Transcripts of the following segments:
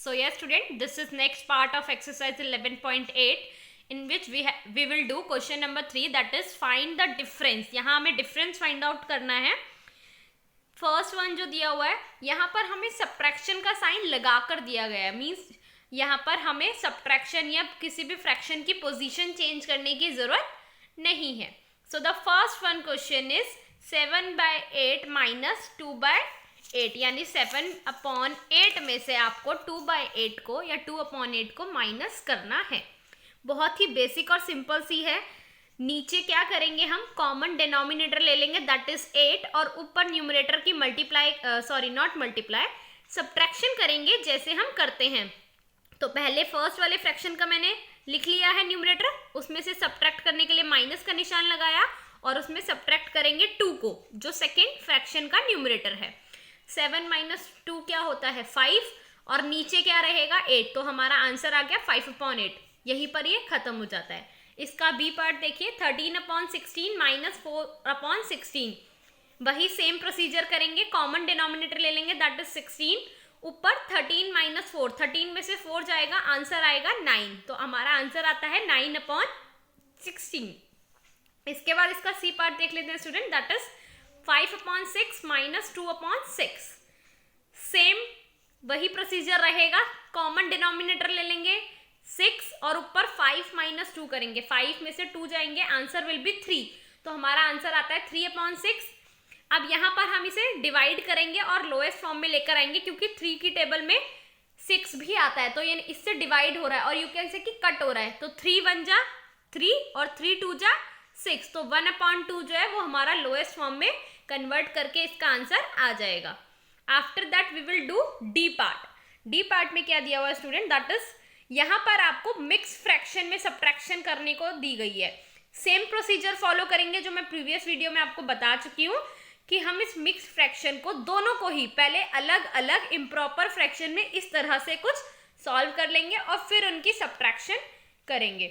So yes student, this is next part of exercise 11.8 in which we will do question number 3, that is find the difference. यहाँ हमें difference find out करना है. First one जो दिया हुआ है यहाँ पर हमें सब्ट्रैक्शन का साइन लगा कर दिया गया है, मीन्स यहाँ पर हमें सब्ट्रैक्शन या किसी भी फ्रैक्शन की पोजीशन चेंज करने की जरूरत नहीं है. So the first one question is 7/8 minus 2/8, यानी 7/8 में से आपको 2/8 को या 2/8 को माइनस करना है. बहुत ही बेसिक और सिंपल सी है. नीचे क्या करेंगे, हम कॉमन डिनोमिनेटर ले लेंगे दैट इज 8 और ऊपर न्यूमरेटर की सब्ट्रैक्शन करेंगे जैसे हम करते हैं. तो पहले फर्स्ट वाले फ्रैक्शन का मैंने लिख लिया है न्यूमरेटर, उसमें से सब्ट्रैक्ट करने के लिए माइनस का निशान लगाया और उसमें सब्ट्रैक्ट करेंगे 2 को जो सेकेंड फ्रैक्शन का न्यूमरेटर है. 7 - 2 क्या होता है 5 और नीचे क्या रहेगा 8, तो हमारा आंसर आ गया 5/8. यहीं पर ये खत्म हो जाता है. इसका बी पार्ट देखिए 13/16 माइनस 4/16. वही सेम प्रोसीजर करेंगे, कॉमन डिनोमिनेटर ले लेंगे दैट इज 16, ऊपर 13 - 4, 13 में से 4 जाएगा, आंसर आएगा 9. तो हमारा आंसर आता है 9/16. इसके बाद इसका सी पार्ट देख लेते हैं student, that is 5/6 minus 2/6. Same वही प्रोसीजर रहेगा, कॉमन डिनोमिनेटर ले लेंगे 6 और ऊपर 5 - 2 करेंगे, 5 में से 2 जाएंगे, आंसर विल बी 3. तो हमारा आंसर आता है 3/6. अब यहाँ पर हम इसे डिवाइड करेंगे और लोएस्ट फॉर्म में लेकर आएंगे क्योंकि 3 की टेबल में 6 भी आता है, तो ये इससे डिवाइड हो रहा है और यू कैन से कि कट हो रहा है. तो 3 × 1 = 3 और 3 × 2 = 6. तो 1/2 जो है वो हमारा लोएस्ट फॉर्म में कन्वर्ट करके इसका आंसर आ जाएगा. After that we will do D part. D part में क्या दिया हुआ है स्टूडेंट, दैट इज यहाँ पर आपको मिक्स फ्रैक्शन में सब्ट्रैक्शन करने को दी गई है. सेम प्रोसीजर फॉलो करेंगे जो मैं प्रीवियस वीडियो में आपको बता चुकी हूँ कि हम इस मिक्स फ्रैक्शन को दोनों को ही पहले अलग अलग इम्प्रॉपर फ्रैक्शन में इस तरह से कुछ सॉल्व कर लेंगे और फिर उनकी सब्ट्रैक्शन करेंगे.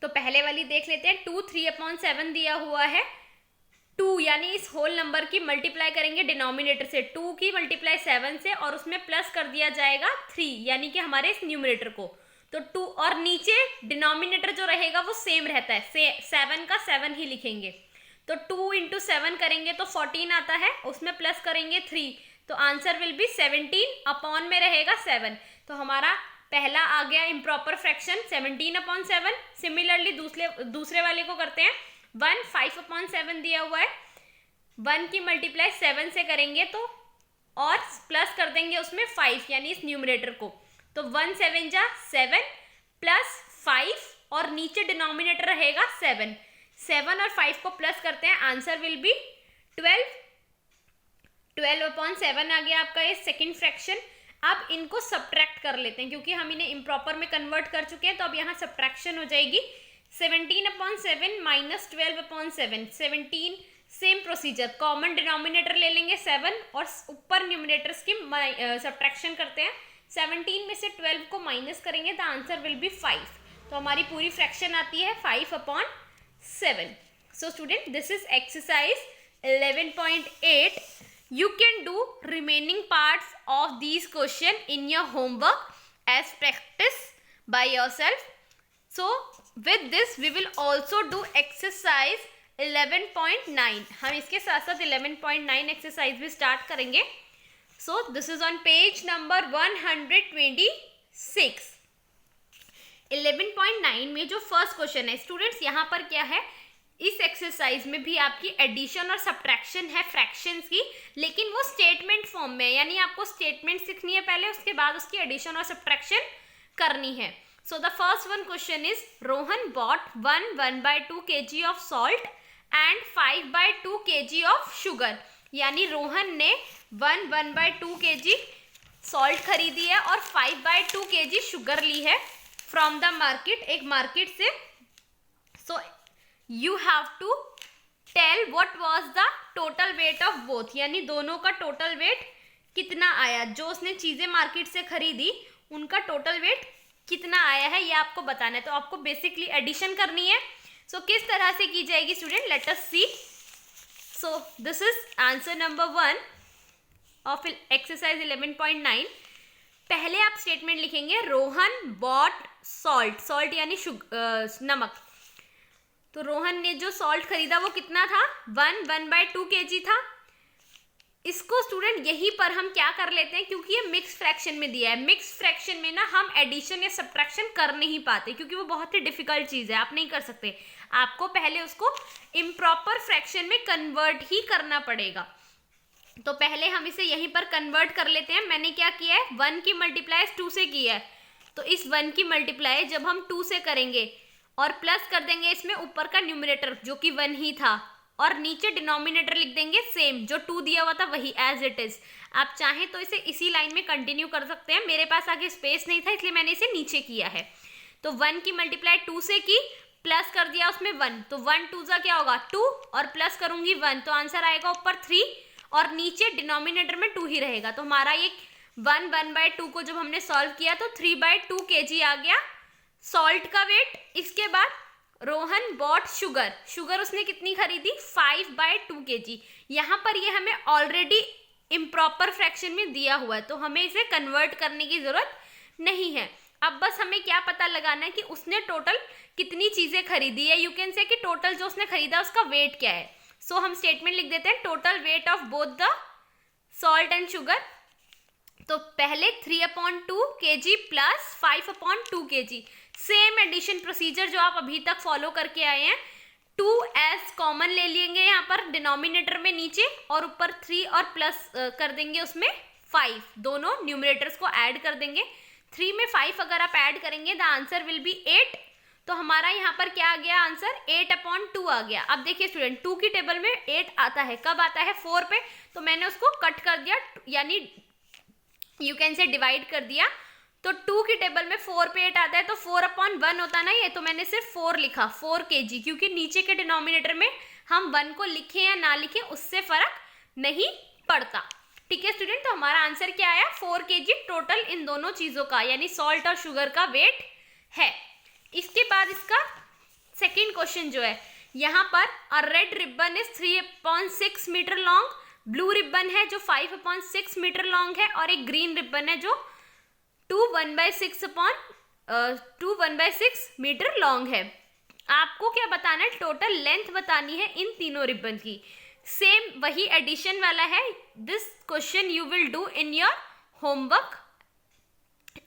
तो पहले वाली देख लेते हैं. 2 3/7 दिया हुआ है. 2 यानी इस होल नंबर की मल्टीप्लाई करेंगे डिनोमिनेटर से, 2 की मल्टीप्लाई 7 से और उसमें प्लस कर दिया जाएगा 3 यानी कि हमारे इस न्यूमरेटर को. तो 2 और नीचे डिनोमिनेटर जो रहेगा वो सेम रहता है, 7 का 7 ही लिखेंगे. तो 2 × 7 करेंगे तो 14 आता है, उसमें प्लस करेंगे 3, तो आंसर विल बी 17 अपॉन में रहेगा 7. तो हमारा पहला आ गया इम्प्रॉपर फ्रैक्शन 17/7. सिमिलरली दूसरे वाले को करते हैं. 1 5/7 दिया हुआ है, 1 की मल्टीप्लाई 7 से करेंगे तो और प्लस कर देंगे उसमें 5 यानी इस न्यूमरेटर को. तो 1 7 = 7 प्लस 5 और नीचे डिनोमिनेटर रहेगा 7. 7 और 5 को प्लस करते हैं, आंसर विल बी 12. 12/7 आ गया आपका ये सेकेंड फ्रैक्शन. अब इनको सब्ट्रैक्ट कर लेते हैं क्योंकि हम इन्हें इम्प्रॉपर में कन्वर्ट कर चुके हैं, तो अब यहाँ सब्ट्रैक्शन हो जाएगी. 17/7 minus 12/7. 17 same procedure, common denominator ले लेंगे 7 और ऊपर न्यूमरेटर्स की सब्ट्रैक्शन करते हैं. 17 में से 12 को माइनस करेंगे तो आंसर विल बी 5. तो हमारी पूरी फ्रैक्शन आती है 5/7. सो student, this is exercise 11.8. You can do remaining parts of these question in your homework as practice by yourself. So with this we will also do exercise 11.9. हम इसके साथ साथ 11.9 exercise भी स्टार्ट करेंगे. So this is on page number 126. 11.9 में जो first question है students, यहाँ पर क्या है, इस एक्सरसाइज में भी आपकी एडिशन और सब्ट्रैक्शन है फ्रैक्शंस की, लेकिन वो स्टेटमेंट फॉर्म में, यानी आपको स्टेटमेंट सीखनी है पहले, उसके बाद उसकी एडिशन और सब्ट्रैक्शन करनी है. So the first one question is Rohan bought 1/2 kg of salt and 5/2 kg of sugar. यानी रोहन ने 1/2 kg सॉल्ट खरीदी है और 5/2 kg शुगर ली है फ्रॉम द मार्केट, एक मार्केट से. सो you have to tell what was the total weight of both, यानी दोनों का टोटल वेट कितना आया. जो उसने चीजें मार्केट से खरीदी उनका टोटल वेट कितना आया है ये आपको बताना है. तो आपको बेसिकली एडिशन करनी है. सो किस तरह से की जाएगी student, let us see. So this is answer number 1 of exercise 11.9. पहले आप स्टेटमेंट लिखेंगे रोहन बॉट सॉल्ट, सॉल्ट यानी नमक। तो रोहन ने जो सॉल्ट खरीदा वो कितना था, 1/2 kg था। इसको स्टूडेंट यहीं पर हम क्या कर लेते हैं, क्योंकि ये मिक्स फ्रैक्शन में दिया है, मिक्स फ्रैक्शन में ना हम एडिशन या सब्ट्रैक्शन कर नहीं पाते, क्योंकि वो बहुत ही डिफिकल्ट चीज़ है, आप नहीं कर सकते। आपको पहले उसको इम्प्रॉपर फ्रैक्शन में कन्वर्ट ही करना पड़ेगा। तो पहले हम इसे यहीं पर कन्वर्ट कर लेते हैं। मैंने क्या किया है, 1 की मल्टीप्लाई 2 से किया है, तो इस 1 की मल्टीप्लाई जब हम 2 से करेंगे और प्लस कर देंगे इसमें ऊपर का न्यूमरेटर जो कि 1 ही था, और नीचे डिनोमिनेटर लिख देंगे सेम, जो 2 दिया हुआ था वही एज इट इज। आप चाहें तो इसे इसी लाइन में कंटिन्यू कर सकते हैं, मेरे पास आगे स्पेस नहीं था इसलिए मैंने इसे नीचे किया है। तो 1 की मल्टीप्लाई 2 से की, प्लस कर दिया उसमें 1, तो 1 2 जा क्या होगा 2, और प्लस करूंगी 1, तो आंसर आएगा ऊपर 3 और नीचे डिनोमिनेटर में 2 ही रहेगा। तो हमारा ये 1/2 को जब हमने सॉल्व किया तो 3/2 kg आ गया सॉल्ट का वेट। इसके बाद रोहन बॉट शुगर, शुगर उसने कितनी खरीदी, 5/2 kg। यहाँ पर ये हमें ऑलरेडी इम्प्रॉपर फ्रैक्शन में दिया हुआ है, तो हमें इसे कन्वर्ट करने की जरूरत नहीं है। अब बस हमें क्या पता लगाना है कि उसने टोटल कितनी चीजें खरीदी है। यू कैन से कि टोटल जो उसने खरीदा उसका वेट क्या है। सो हम स्टेटमेंट लिख देते हैं, total weight of both the salt and sugar. तो पहले 3/2 kg plus 5/2 kg, same addition procedure जो आप अभी तक फॉलो करके आए हैं। 2 एज कॉमन ले लेंगे यहाँ पर डिनोमिनेटर में नीचे, और ऊपर 3 और प्लस कर देंगे उसमें 5, दोनों न्यूमरेटर्स को ऐड कर देंगे। 3 में 5 अगर आप ऐड करेंगे द आंसर विल बी 8। तो हमारा यहाँ पर क्या आ गया आंसर, 8/2 आ गया। अब देखिए स्टूडेंट, 2 की टेबल में 8 आता है, कब आता है 4 पे, तो मैंने उसको कट कर दिया, यानी यू कैन से डिवाइड कर दिया। तो 2 की टेबल में 4 पे 8 आता है, तो 4/1 होता ना ये, तो मैंने सिर्फ 4 लिखा, 4 kg, क्योंकि नीचे के डिनोमिनेटर में हम 1 को लिखें या ना लिखें उससे फर्क नहीं पड़ता। ठीक है स्टूडेंट, तो हमारा आंसर क्या आया, 4 kg टोटल इन दोनों चीजों का, यानी सॉल्ट और शुगर का वेट है। इसके बाद इसका सेकेंड क्वेश्चन जो है, यहाँ पर a red ribbon is 3/6 metre long, blue ribbon है जो 5/6 मीटर लॉन्ग है, और एक ग्रीन रिबन है जो 1/6 मीटर लॉन्ग है। आपको क्या बताना है, टोटल लेंथ बतानी है इन तीनों रिबन की। सेम वही एडिशन वाला है, this question you will do in your homework.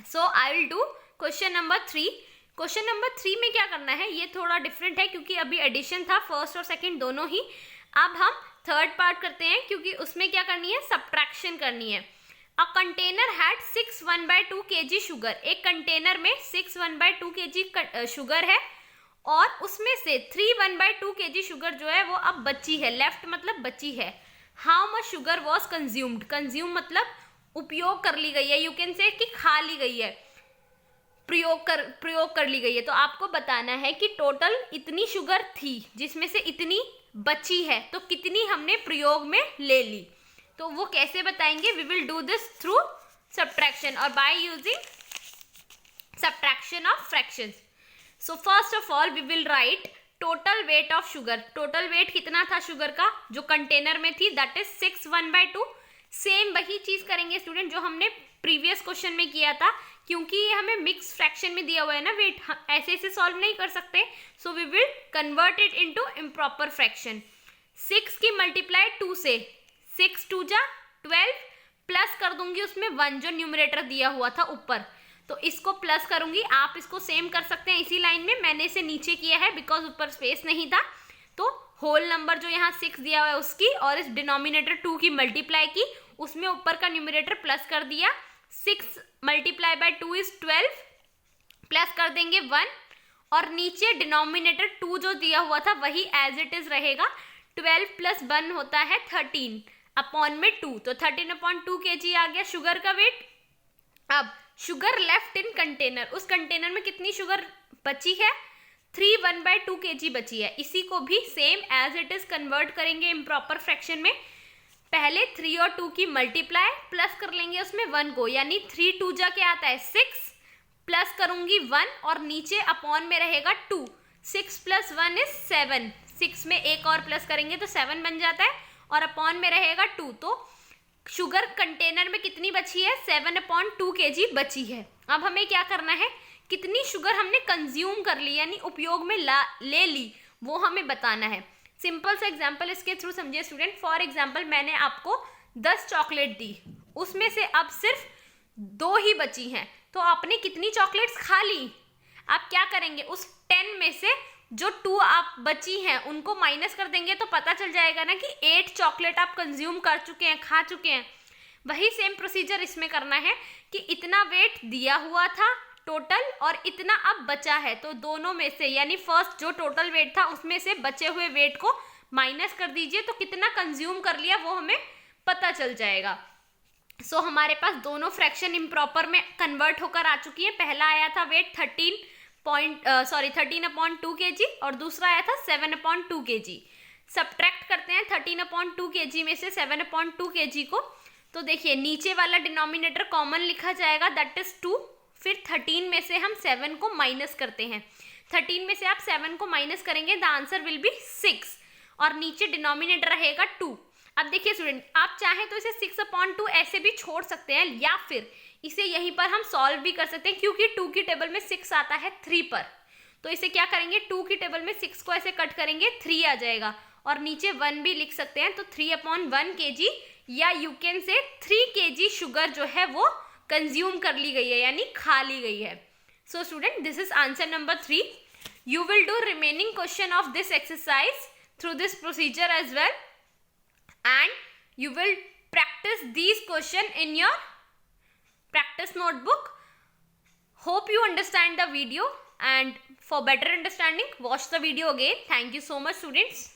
So I will do question number 3। Question number 3 में क्या करना है, ये थोड़ा डिफरेंट है क्योंकि अभी एडिशन था, फर्स्ट और सेकंड दोनों ही। अब हम थर्ड पार्ट करते हैं, क्योंकि उसमें क्या करनी है, सब्ट्रैक्शन करनी है। A container had 6/1/2 kg sugar, एक कंटेनर में 6/1/2 kg शुगर है, और उसमें से 3/1/2 kg शुगर जो है वो अब बची है, लेफ्ट मतलब बची है। How much sugar was consumed, consume मतलब उपयोग कर ली गई है, यू कैन से कि खा ली गई है, प्रयोग कर ली गई है। तो आपको बताना है कि टोटल इतनी शुगर थी जिसमें से इतनी बची है, तो कितनी हमने प्रयोग में ले ली। तो वो कैसे बताएंगे, we will do this through subtraction और by using subtraction of fractions. So first of all we will write total weight of sugar. Total weight कितना था शुगर का जो कंटेनर में थी, दैट इज 6/1/2। सेम वही चीज करेंगे स्टूडेंट जो हमने प्रीवियस क्वेश्चन में किया था, क्योंकि ये हमें मिक्स फ्रैक्शन में दिया हुआ है ना वेट, ऐसे ऐसे सॉल्व नहीं कर सकते। So we will convert it into improper fraction. 6 की मल्टीप्लाई 2 से, 6 2 जा 12, प्लस कर दूंगी उसमें 1 जो न्यूमरेटर दिया हुआ था ऊपर, तो इसको प्लस करूंगी। आप इसको सेम कर सकते हैं इसी लाइन में, मैंने इसे नीचे किया है बिकॉज ऊपर स्पेस नहीं था। तो होल नंबर जो यहाँ 6 दिया हुआ है उसकी, और इस डिनोमिनेटर 2 की मल्टीप्लाई की, उसमें ऊपर का न्यूमरेटर प्लस कर दिया। 6 मल्टीप्लाई बाय 2 इज 12, प्लस कर देंगे 1, और नीचे डिनोमिनेटर 2 जो दिया हुआ था वही एज इट इज रहेगा। 12 प्लस 1 होता है 13 अपॉन में 2, तो 13/2 kg आ गया शुगर का वेट। अब शुगर लेफ्ट इन कंटेनर, उस कंटेनर में कितनी शुगर बची है, 3/1/2 kg बची है। इसी को भी same as it is convert करेंगे इम्प्रॉपर फ्रैक्शन में। पहले 3 और 2 की मल्टीप्लाई, प्लस कर लेंगे उसमें 1 को, यानी 3 2 जा के आता है 6, प्लस करूंगी 1, और नीचे अपॉन में रहेगा 2। 6 + 1 इज 7, 6 में एक और प्लस करेंगे तो 7 बन जाता है, और अपॉन में रहेगा 2। तो शुगर कंटेनर में कितनी बची है, 7/2 kg बची है। अब हमें क्या करना है, कितनी शुगर हमने कंज्यूम कर ली यानी उपयोग में ले ली, वो हमें बताना है। सिंपल सा एग्जांपल इसके थ्रू समझिए स्टूडेंट। फॉर एग्जांपल मैंने आपको 10 चॉकलेट दी, उसमें से अब सिर्फ 2 ही बची हैं, तो आपने कितनी चॉकलेट्स खा ली। आप क्या करेंगे, उस 10 में से जो 2 आप बची हैं उनको माइनस कर देंगे, तो पता चल जाएगा ना कि 8 चॉकलेट आप कंज्यूम कर चुके हैं, खा चुके हैं। वही सेम प्रोसीजर इसमें करना है कि इतना वेट दिया हुआ था टोटल और इतना अब बचा है, तो दोनों में से यानी फर्स्ट जो टोटल वेट था उसमें से बचे हुए वेट को माइनस कर दीजिए, तो कितना कंज्यूम कर लिया वो हमें पता चल जाएगा। सो हमारे पास दोनों फ्रैक्शन इम्प्रॉपर में कन्वर्ट होकर आ चुकी है। पहला आया था वेट 13/2 kg और दूसरा आया था 7/2 kg। सब्ट्रैक्ट करते हैं 13/2 kg में से 7/2 kg को, तो देखिए नीचे वाला डिनोमिनेटर कॉमन लिखा जाएगा, दैट इज 2। फिर 13 में से हम 7 को माइनस करते हैं, 13 में से आप 7 को माइनस करेंगे, द आंसर विल बी 6 और नीचे डिनोमिनेटर रहेगा 2। अब देखिए स्टूडेंट, आप चाहें तो इसे 6/2 ऐसे भी छोड़ सकते हैं या फिर इसे यहीं पर हम सॉल्व भी कर सकते हैं, क्योंकि 2 की टेबल में 6 आता है 3 पर, तो इसे क्या करेंगे, 2 की टेबल में 6 को ऐसे कट करेंगे, 3 आ जाएगा और नीचे 1 भी लिख सकते हैं, तो 3/1 kg या you can say 3 kg sugar जो है वो कंज्यूम कर ली गई है यानी खा ली गई है। So student, this is answer number 3। You will do remaining question of this exercise through this procedure as well and you will practice these questions in your practice notebook. Hope you understand the video, and for better understanding watch the video again. Thank you so much students.